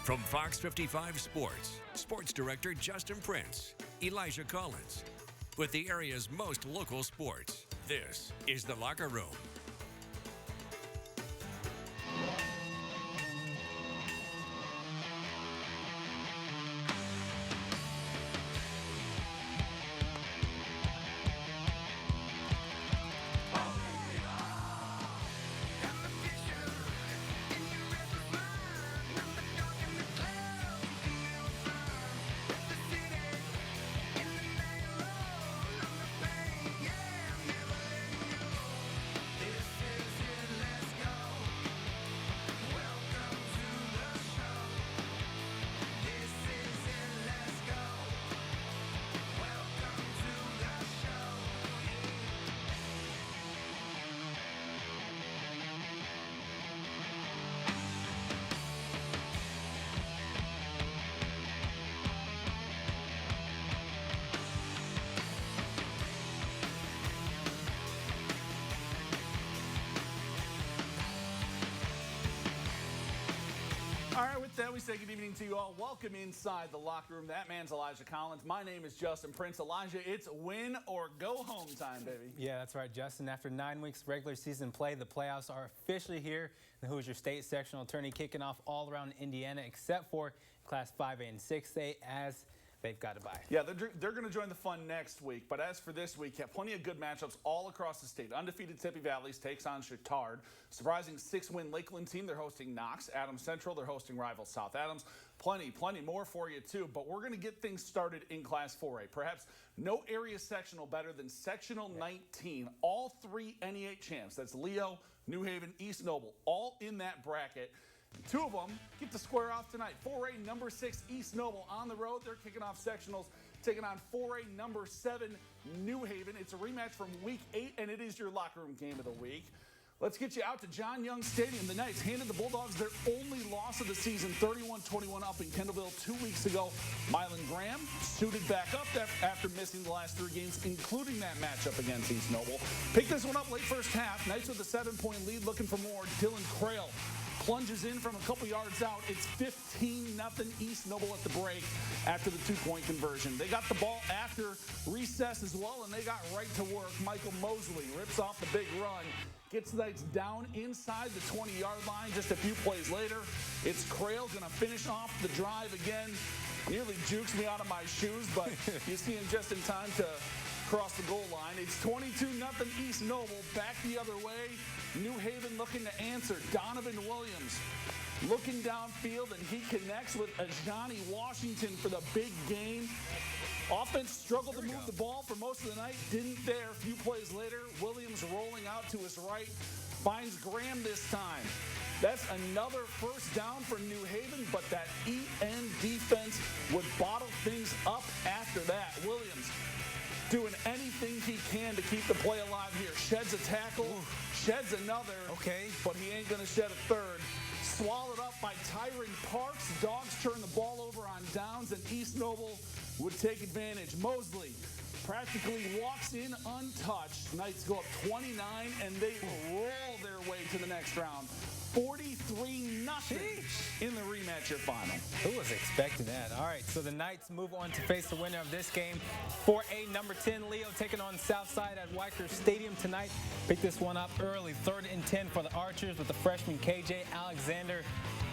From Fox 55 Sports, Sports Director Justin Prince, Elijah Collins. With the area's most local sports, this is The Locker Room. All right, with that, we say good evening to you all. Welcome inside the locker room. That man's Elijah Collins. My name is Justin Prince. Elijah, it's win or go home time, baby. Yeah, that's right, Justin. After 9 weeks regular season play, the playoffs are officially here. The Hoosier State sectional tourney kicking off all around Indiana, except for Class 5A and 6A, as they've got to bye. Yeah, they're going to join the fun next week. But as for this week, have plenty of good matchups all across the state. Undefeated Tippy Valleys takes on Chittard. Surprising 6-win Lakeland team, they're hosting Knox. Adams Central, they're hosting rival South Adams. Plenty more for you, too. But we're going to get things started in Class 4A. Perhaps no area sectional better than Sectional 19. All three NE8 champs. That's Leo, New Haven, East Noble, all in that bracket. Two of them get to square off tonight. 4A number 6 East Noble on the road. They're kicking off sectionals, taking on 4A number 7 New Haven. It's a rematch from week 8, and it is your locker room game of the week. Let's get you out to John Young Stadium. The Knights handed the Bulldogs their only loss of the season, 31-21 up in Kendallville 2 weeks ago. Mylan Graham suited back up after missing the last 3 games, including that matchup against East Noble. Picked this one up late first half. Knights with a 7-point lead, looking for more. Dylan Crail plunges in from a couple yards out. It's 15-0 East Noble at the break after the 2-point conversion. They got the ball after recess as well, and they got right to work. Michael Mosley rips off the big run, gets the Knights down inside the 20-yard line. Just a few plays later, it's Crail going to finish off the drive again. Nearly jukes me out of my shoes, but you see him just in time to cross the goal line. It's 22-0 East Noble. Back the other way. New Haven looking to answer. Donovan Williams looking downfield, and he connects with Ajani Washington for the big gain. Offense struggled to move the ball for most of the night. Didn't there. A few plays later, Williams rolling out to his right. Finds Graham this time. That's another first down for New Haven, but that EN defense would bottle things up after that. Williams doing anything he can to keep the play alive here. Sheds a tackle, sheds another, but he ain't going to shed a third. Swallowed up by Tyron Parks. Dogs turn the ball over on downs, and East Noble would take advantage. Mosley practically walks in untouched. Knights go up 29, and they roll their way to the next round. 43-0 in the rematch final. Who was expecting that? All right, so the Knights move on to face the winner of this game. 4A number 10 Leo taking on Southside at Weicker Stadium tonight. Pick this one up early. 3rd and 10 for the Archers with the freshman KJ Alexander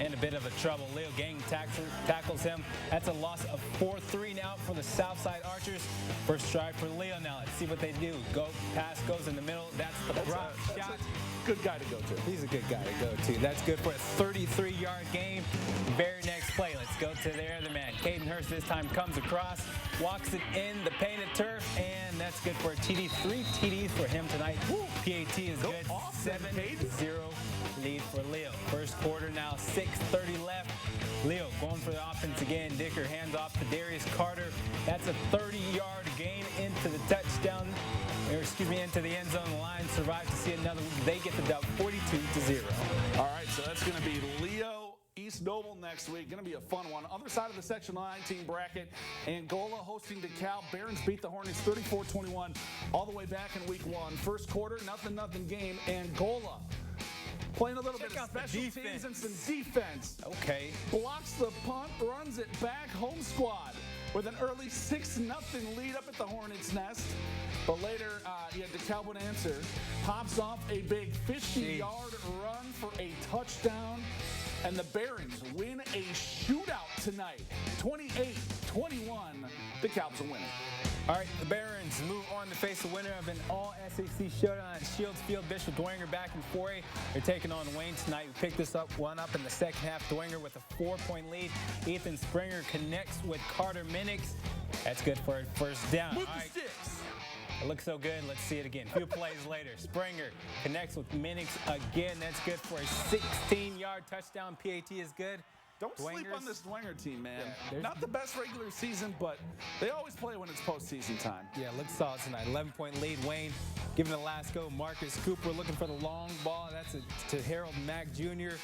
in a bit of a trouble. Leo Gang tackles him. That's a loss of 4-3 now for the Southside Archers. First drive for Leo now. Let's see what they do. Pass goes in the middle. That's the drop shot. Good guy to go to. He's a good guy to go to. That's good for a 33-yard gain. Very next play, let's go to their other man. Caden Hurst this time comes across, walks it in the painted turf, and that's good for a TD. 3 TDs for him tonight. PAT is good. 7-0 lead for Leo. First quarter now, 6:30 left. Leo going for the offense again. Dicker hands off to Darius Carter. That's a 30-yard gain into the touchdown. Into the end zone. The Lions survive to see another week. They get the dub 42-0. All right, so that's going to be Leo, East Noble next week. Going to be a fun one. Other side of the Section 19 bracket, Angola hosting DeKalb. Barons beat the Hornets 34-21 all the way back in week 1. First quarter, 0-0 game. Angola playing a little bit of special teams and some defense. Okay. Blocks the home squad with an early 6-0 lead up at the Hornets' Nest. But later, you had DeKalb Bonanza pops off a big 50-yard run for a touchdown. And the Barons win a shootout tonight. 28-21, DeKalb's a winner. All right, the Barons move on to face the winner of an all-SEC showdown at Shields Field. Bishop Dwenger back in 4A. They're taking on Wayne tonight. We picked this one up in the second half. Dwenger with a 4-point lead. Ethan Springer connects with Carter Minix. That's good for a first down. With All the right. sticks. It looks so good. Let's see it again. A few plays later. Springer connects with Minix again. That's good for a 16-yard touchdown. PAT is good. Don't sleep on this Dwenger team, man. Yeah, not the best regular season, but they always play when it's postseason time. Yeah, looks solid tonight. 11-point lead. Wayne giving the last go. Marcus Cooper looking for the long ball. That's to Harold Mack Jr.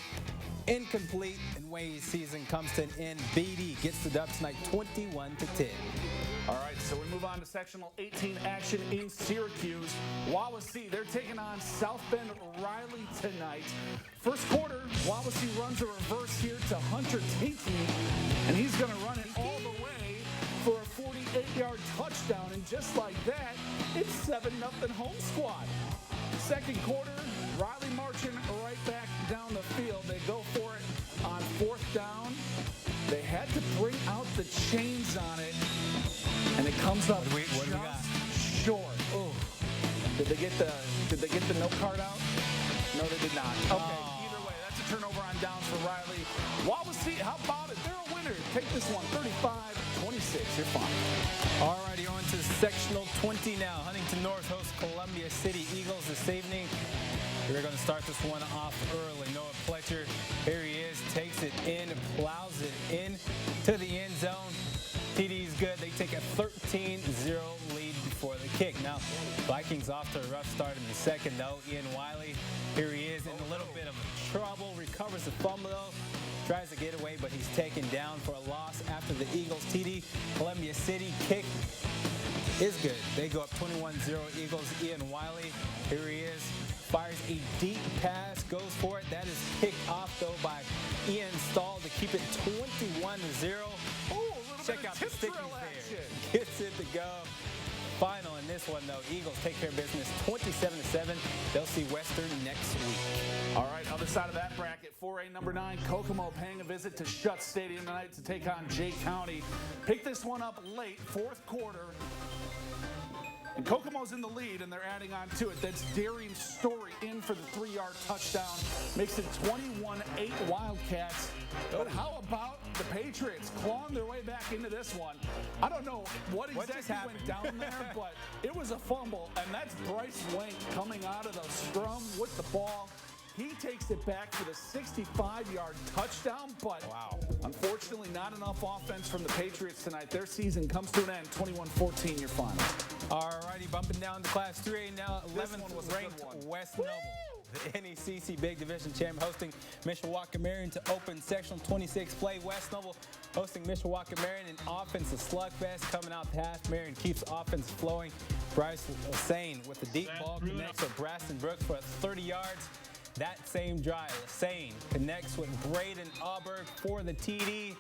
Incomplete, and Wayne's season comes to an end. BD gets the dub tonight, 21-10. All right, so we move on to sectional 18 action in Syracuse. Wawasee, they're taking on South Bend Riley tonight. First quarter, Wawasee runs a reverse here to Hunter Tinky, and he's going to run it all the way for a 48-yard touchdown. And just like that, it's 7-0 home squad. Second quarter, Riley marching right back down the field. They go for it on fourth down. They had to bring out the chains on it. And it comes up What do we got? short. Oh, did they get the note card out? No, they did not. Okay, either way, that's a turnover on downs for Riley. Wawasee, how about it? They're a winner. Take this one, 35-26. You're fine. All righty, on to sectional 20 now. Huntington North hosts Columbia City Eagles this evening. We're going to start this one off early. Noah Pletcher, here he is, takes it in, plows it in to the end zone. TD is good. They take a 13-0 lead before the kick. Now, Vikings off to a rough start in the second, though. Ian Wiley, here he is in a little bit of trouble. Recovers the fumble, though. Tries to get away, but he's taken down for a loss after the Eagles. TD, Columbia City kick is good. They go up 21-0 Eagles. Ian Wiley, here he is. Fires a deep pass, goes for it. That is picked off, though, by Ian Stahl to keep it 21-0. Check out the stickies there. Gets it to go. Final in this one, though. Eagles take care of business 27-7. They'll see Western next week. All right, other side of that bracket, 4A number 9, Kokomo paying a visit to Schutt Stadium tonight to take on Jay County. Pick this one up late, fourth quarter. And Kokomo's in the lead, and they're adding on to it. That's Darian Story in for the 3-yard touchdown. Makes it 21-8 Wildcats. But how about the Patriots clawing their way back into this one? I don't know what exactly went down there, but it was a fumble, and that's Bryce Wank coming out of the scrum with the ball. He takes it back for the 65-yard touchdown, but unfortunately not enough offense from the Patriots tonight. Their season comes to an end, 21-14 your final. All righty, bumping down to Class 3A now, 11th ranked West Noble. The NECC Big Division champ hosting Mishawaka Marion to open sectional 26 play. West Noble hosting Mishawaka Marion, an offensive slugfest coming out the half. Marion keeps offense flowing. Bryce Sane with the deep ball connects with Braston Brooks for 30 yards. That same drive, Sane connects with Braden Auberg for the TD.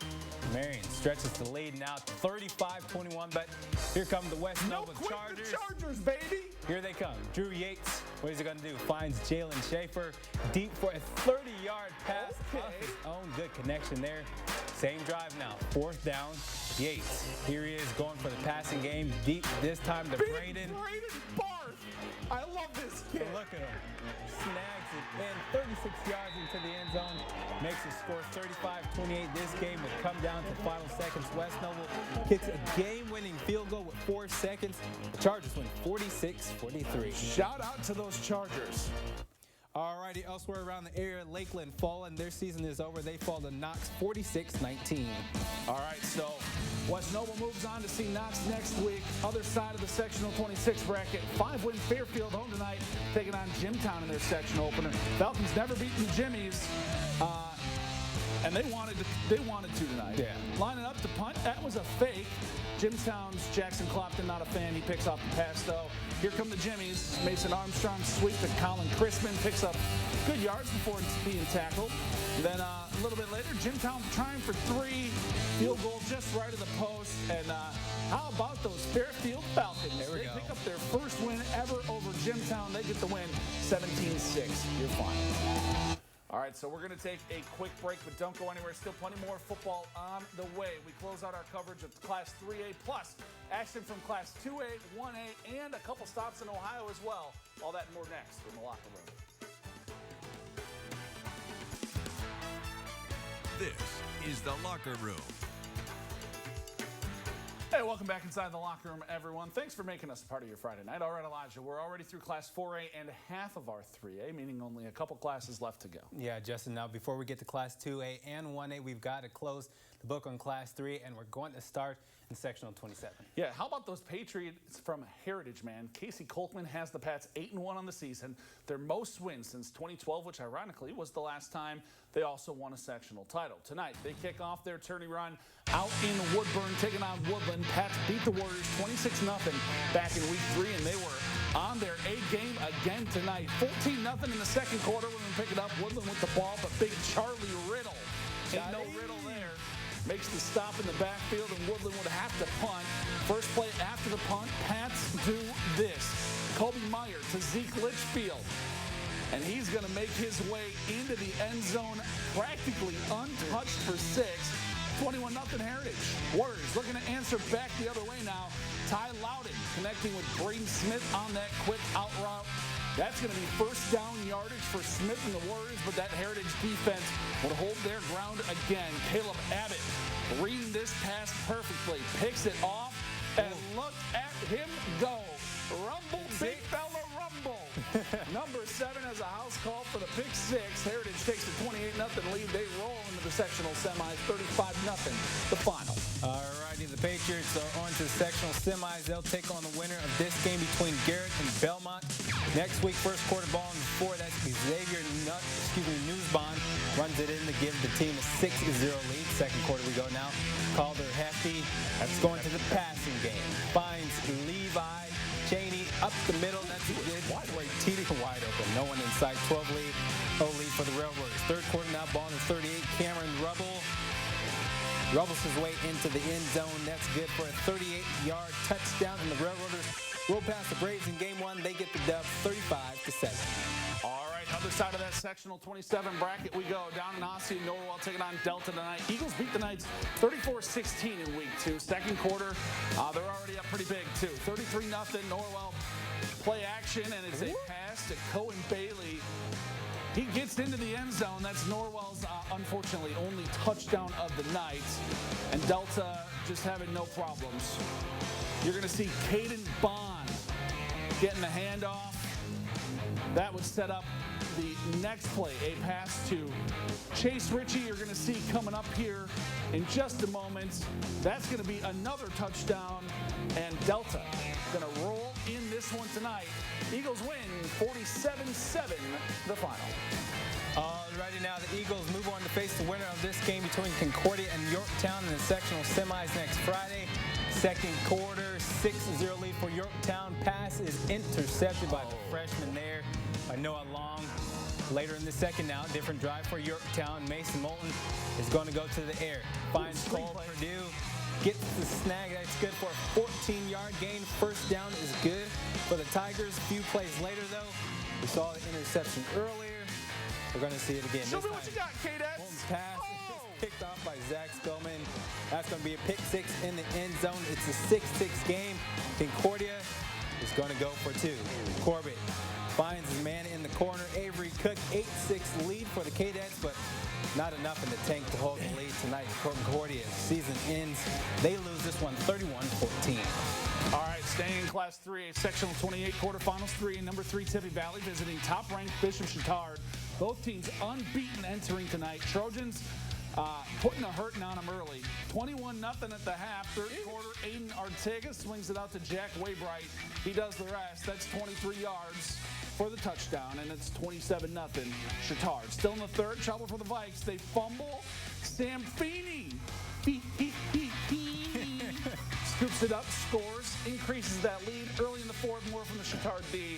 Marion stretches the lead now 35-21, but here come the West Noble Chargers. The Chargers, baby. Here they come. Drew Yates, what is he going to do? Finds Jalen Schaefer deep for a 30-yard pass off his own. Good connection there. Same drive now. Fourth down. Yates, here he is going for the passing game. Deep this time to Braden. Braden Barth. I love this kid. Look at him. Snags it in 36 yards into the end zone. Makes the score 35-28. This game would come down to final seconds. West Noble kicks a game-winning field goal with 4 seconds. The Chargers win 46-43. Shout out to those Chargers. Alrighty, elsewhere around the area, Lakeland fallen. Their season is over. They fall to Knox 46-19. All right, so West Noble moves on to see Knox next week. Other side of the sectional 26 bracket. 5-win Fairfield home tonight, taking on Jimtown in their sectional opener. Falcons never beaten Jimmy's. and they wanted to tonight. Yeah. Lining up to punt, that was a fake. Jimtown's Jackson Clopton, not a fan. He picks off the pass, though. Here come the Jimmies. Mason Armstrong sweep to Colin Crispin, picks up good yards before being tackled. Then a little bit later, Jimtown trying for 3. Field goal just right of the post. And how about those Fairfield Falcons? There we They go. pick up their first win ever over Jimtown. They get the win 17-6. You're fine. All right, so we're going to take a quick break, but don't go anywhere. Still plenty more football on the way. We close out our coverage of Class 3A plus action from Class 2A, 1A, and a couple stops in Ohio as well. All that and more next in the locker room. This is the Locker Room. Hey, welcome back inside the locker room, everyone. Thanks for making us a part of your Friday night. All right, Elijah, we're already through Class 4A and half of our 3A, meaning only a couple classes left to go. Yeah, Justin, now before we get to Class 2A and 1A, we've got to close the book on Class 3, and we're going to start in Sectional 27. Yeah, how about those Patriots from Heritage, man? Casey Colkman has the Pats 8-1 on the season, their most wins since 2012, which ironically was the last time they also won a sectional title. Tonight, they kick off their tourney run out in Woodburn, taking on Woodland. Pats beat the Warriors 26-0 back in Week 3, and they were on their A game again tonight. 14-0 in the second quarter when we pick it up. Woodland with the ball, but big Charlie Riddle. Ain't no Riddle there. Makes the stop in the backfield, and Woodland would have to punt. First play after the punt, Pats do this. Kobe Meyer to Zeke Litchfield. And he's going to make his way into the end zone, practically untouched for 6. 21-0 Heritage. Warriors looking to answer back the other way now. Ty Loudon connecting with Braden Smith on that quick out route. That's going to be first down yardage for Smith and the Warriors, but that Heritage defense would hold their ground again. Caleb Abbott reading this pass perfectly, picks it off, and look at him go. Rumble, big fella, rumble. Number 7 has a house call for the pick 6. Heritage takes a 28-0 lead. They roll into the sectional semis, 35-0, the final. All righty, the Patriots are on to the sectional semis. They'll take on the winner of this game between Garrett and Belmont. Next week, first quarter ball in 4. That's Xavier Newsbond runs it in to give the team a 6-0 lead. Second quarter we go now. Calder Hefty. That's going to the passing game. Finds Levi Cheney up the middle. That's good. Wide right, TD wide open. No one in sight. 12 lead. 0 lead for the Railroaders. Third quarter now. Ball in 38. Cameron Rubbles his way into the end zone. That's good for a 38-yard touchdown. And the Railroaders roll past the Braves in game 1. They get the dub 35-7. All right, other side of that sectional 27 bracket we go. Down in Osseo, Norwell taking on Delta tonight. Eagles beat the Knights 34-16 in Week 2. Second quarter, they're already up pretty big, too. 33-0 Norwell play action, and it's a pass to Cohen Bailey. He gets into the end zone. That's Norwell's, unfortunately, only touchdown of the night. And Delta just having no problems. You're going to see Caden Bond getting the handoff. That would set up the next play, a pass to Chase Ritchie. You're going to see coming up here in just a moment. That's going to be another touchdown, and Delta going to roll in this one tonight. Eagles win 47-7, the final. Alrighty, now the Eagles move on to face the winner of this game between Concordia and Yorktown in the sectional semis next Friday. Second quarter, 6-0 lead for Yorktown. Pass is intercepted by the freshman there, by Noah Long. Later in the second now, different drive for Yorktown. Mason Moulton is going to go to the air. Finds Cole Purdue. Gets the snag. That's good for a 14-yard gain. First down is good for the Tigers. A few plays later, though, we saw the interception earlier. We're going to see it again. Show me what you got, K-Dad. Moulton's pass is picked off by Zach Spillman. That's going to be a pick 6 in the end zone. It's a 6-6 game. Concordia is going to go for 2. Corbett finds his man in the corner. Avery Cook, 8-6 lead for the Cadets, but not enough in the tank to hold the lead tonight. Concordia, season ends. They lose this one 31-14. All right, staying in Class 3A, Sectional 28, Quarterfinals 3, and number 3, Tippy Valley, visiting top-ranked Bishop Chatard. Both teams unbeaten entering tonight. Trojans putting a hurting on them early. 21-0 at the half. Third quarter, Aiden Arteaga swings it out to Jack Waybright. He does the rest. That's 23 yards for the touchdown, and it's 27-0 Chittard. Still in the third, trouble for the Vikes. They fumble. Sam Feeney scoops it up, scores, increases that lead. Early in the fourth, more from the Chittard D.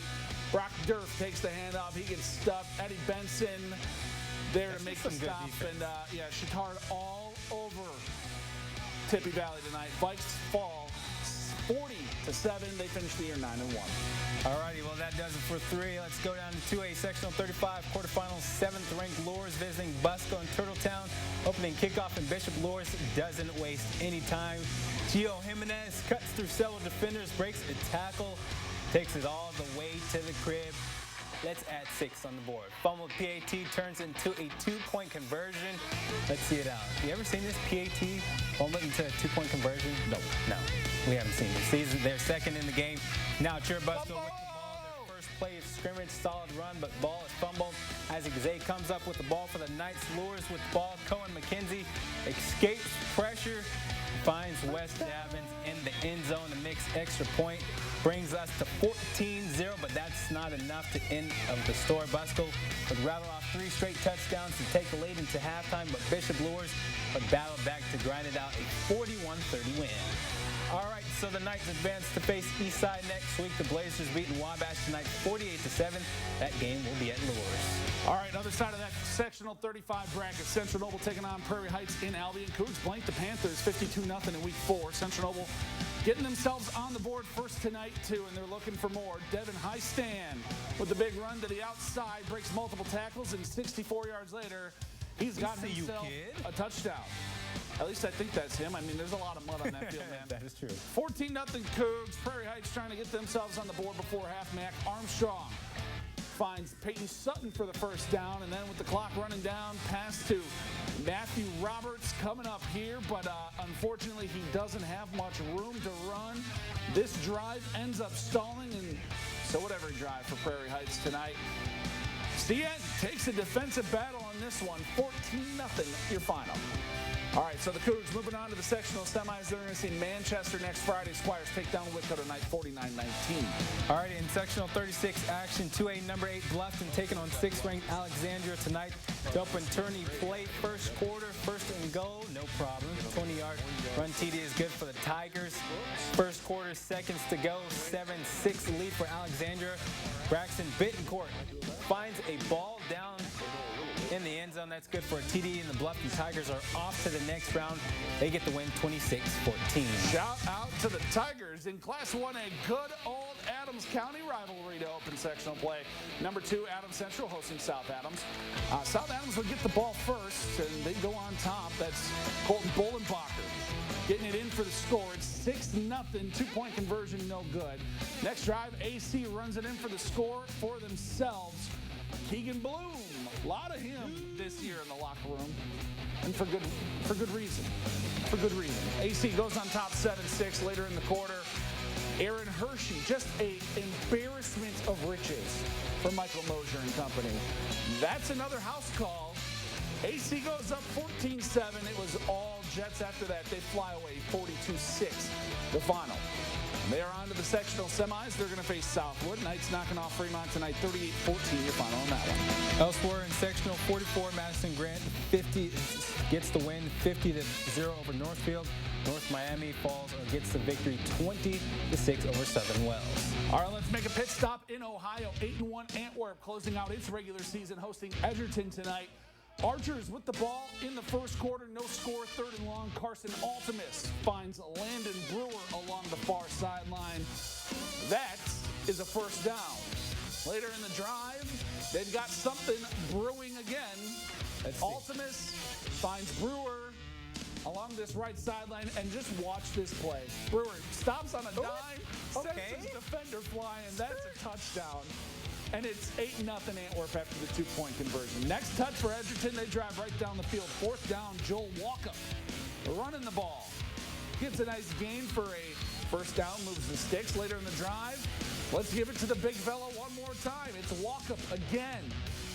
Brock Durf takes the handoff. He gets stuffed. Eddie Benson there to make the stop. And, Chittard all over Tippy Valley tonight. Vikes fall 40-7. They finish the year 9-1. All righty, well, that does it for 3. Let's go down to 2A Sectional 35 quarterfinals. 7th-ranked Loras visiting Busco and Turtletown. Opening kickoff, and Bishop Loras doesn't waste any time. Gio Jimenez cuts through several defenders, breaks a tackle, takes it all the way to the crib. Let's add 6 on the board. Fumble PAT turns into a 2-point conversion. Let's see it out. You ever seen this PAT fumble into a 2-point conversion? No. We haven't seen this. They're second in the game. Now Busco with the ball. Their first play of scrimmage, solid run, but ball is fumbled. Isaac Zay comes up with the ball for the Knights. Lures with the ball. Cohen McKenzie escapes pressure. Finds West Evans in the end zone to mix extra point. Brings us to 14-0, but that's not enough to end of the story. Busco would rattle off 3 straight touchdowns to take the lead into halftime, but Bishop Loras would battle back to grind it out a 41-30 win. All right, so the Knights advance to face Eastside next week. The Blazers beating Wabash tonight 48-7. That game will be at Loras. All right, other side of that sectional 35 bracket. Central Noble taking on Prairie Heights in Albion. Cougs blank the Panthers 52-0 in week 4. Central Noble getting themselves on the board first tonight, too, and they're looking for more. Devin Highstand with the big run to the outside, breaks multiple tackles, and 64 yards later, he's got himself a touchdown. At least I think that's him. I mean, there's a lot of mud on that field, man. That is true. 14-0 Cougs. Prairie Heights trying to get themselves on the board before half. Mac Armstrong finds Peyton Sutton for the first down, and then with the clock running down, pass to Matthew Roberts coming up here, but unfortunately he doesn't have much room to run. This drive ends up stalling, and so would every drive for Prairie Heights tonight. CN takes a defensive battle on this one. 14-0 your final. All right, so the Cougs moving on to the sectional semis. They're going to see Manchester next Friday. Squires take down Whitco tonight, 49-19. All right, in sectional 36 action, 2A number 8 Bluffton taking on 6th-ranked Alexandria tonight. To open tourney play, first quarter, first and goal, no problem. 20-yard run TD is good for the Tigers. First quarter, seconds to go, 7-6 lead for Alexandria. Braxton Bittencourt finds a ball down in the end zone. That's good for a TD, and the Bluffton Tigers are off to the next round. They get the win 26-14. Shout out to the Tigers in Class 1A. Good old Adams County rivalry to open sectional play. Number 2, Adams Central hosting South Adams. South Adams would get the ball first, and they go on top. That's Colton Bolenbacher getting it in for the score. It's 6-0, 2-point conversion, no good. Next drive, AC runs it in for the score for themselves. Keegan Bloom, a lot of him this year in the locker room, and for good reason. AC goes on top 7-6 later in the quarter. Aaron Hershey, just an embarrassment of riches for Michael Mosier and company. That's another house call. AC goes up 14-7. It was all Jets after that. They fly away 42-6, the final. They are on to the sectional semis. They're going to face Southwood. Knights knocking off Fremont tonight, 38-14, your final on that one. Elsewhere in sectional 44, Madison Grant 50 gets the win, 50-0 over Northfield. North Miami falls or gets the victory 20-6 over Southern Wells. All right, let's make a pit stop in Ohio. 8-1 Antwerp closing out its regular season, hosting Edgerton tonight. Archers with the ball in the first quarter, no score, 3rd and long. Carson Altimus finds Landon Brewer along the far sideline. That is a first down. Later in the drive, they've got something brewing again. Altimus finds Brewer along this right sideline, and just watch this play. Brewer stops on a dime, sends his defender flying. That's a touchdown. And it's 8-0 Antwerp after the 2-point conversion. Next touch for Edgerton. They drive right down the field. 4th down, Joel Walkup running the ball. Gets a nice gain for a first down, moves the sticks. Later in the drive, let's give it to the big fella one more time. It's Walkup again,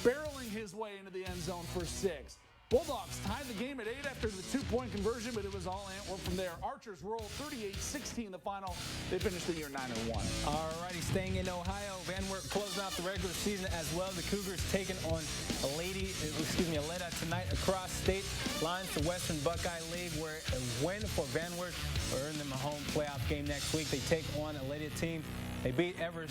barreling his way into the end zone for 6. Bulldogs tied the game at 8 after the 3-point conversion, but it was all Antwerp from there. Archers rolled 38-16 in the final. They finished the year 9-1. Alrighty, staying in Ohio, Van Wert closing out the regular season as well. The Cougars taking on Aleta tonight across state lines to Western Buckeye League, where a win for Van Wert will earn them a home playoff game next week. They take on a Aleta team they beat every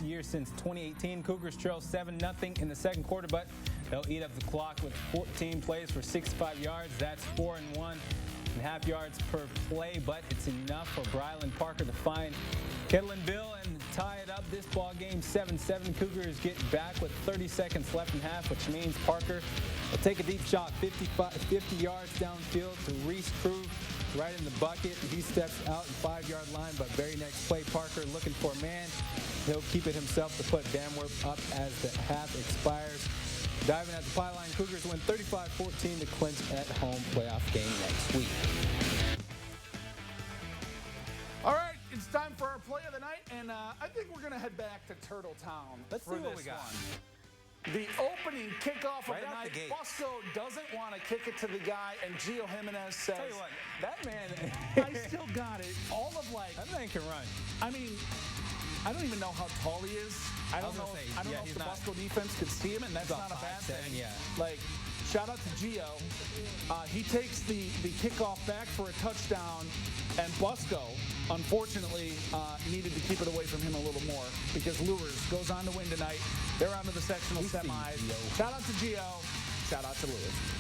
year since 2018. Cougars trail 7-0 in the second quarter, but they'll eat up the clock with 14 plays for 65 yards. That's 4.5 yards per play, but it's enough for Brylan Parker to find Kettle and Bill and tie it up. This ball game 7-7. Cougars get back with 30 seconds left in half, which means Parker will take a deep shot 50 yards downfield to Reese Krug right in the bucket. He steps out the 5-yard line, but very next play, Parker looking for a man. He'll keep it himself to put Van Wert up as the half expires. Diving at the pylon, Cougars win 35-14 to clinch at home playoff game next week. All right, it's time for our play of the night, and I think we're going to head back to Turtle Town. Let's see what we got. The opening kickoff of Right the out night. the gate. Busco doesn't want to kick it to the guy, and Gio Jimenez says, Tell you what, that man, I still got it. All of that man can run. I mean, I don't even know how tall he is. I don't know if the Busco defense could see him, and that's not a bad thing. Yeah. Like, shout out to Gio. He takes the kickoff back for a touchdown, and Busco, unfortunately, needed to keep it away from him a little more because Lures goes on to win tonight. They're on to the sectional semis. Shout out to Gio. Shout out to Lures.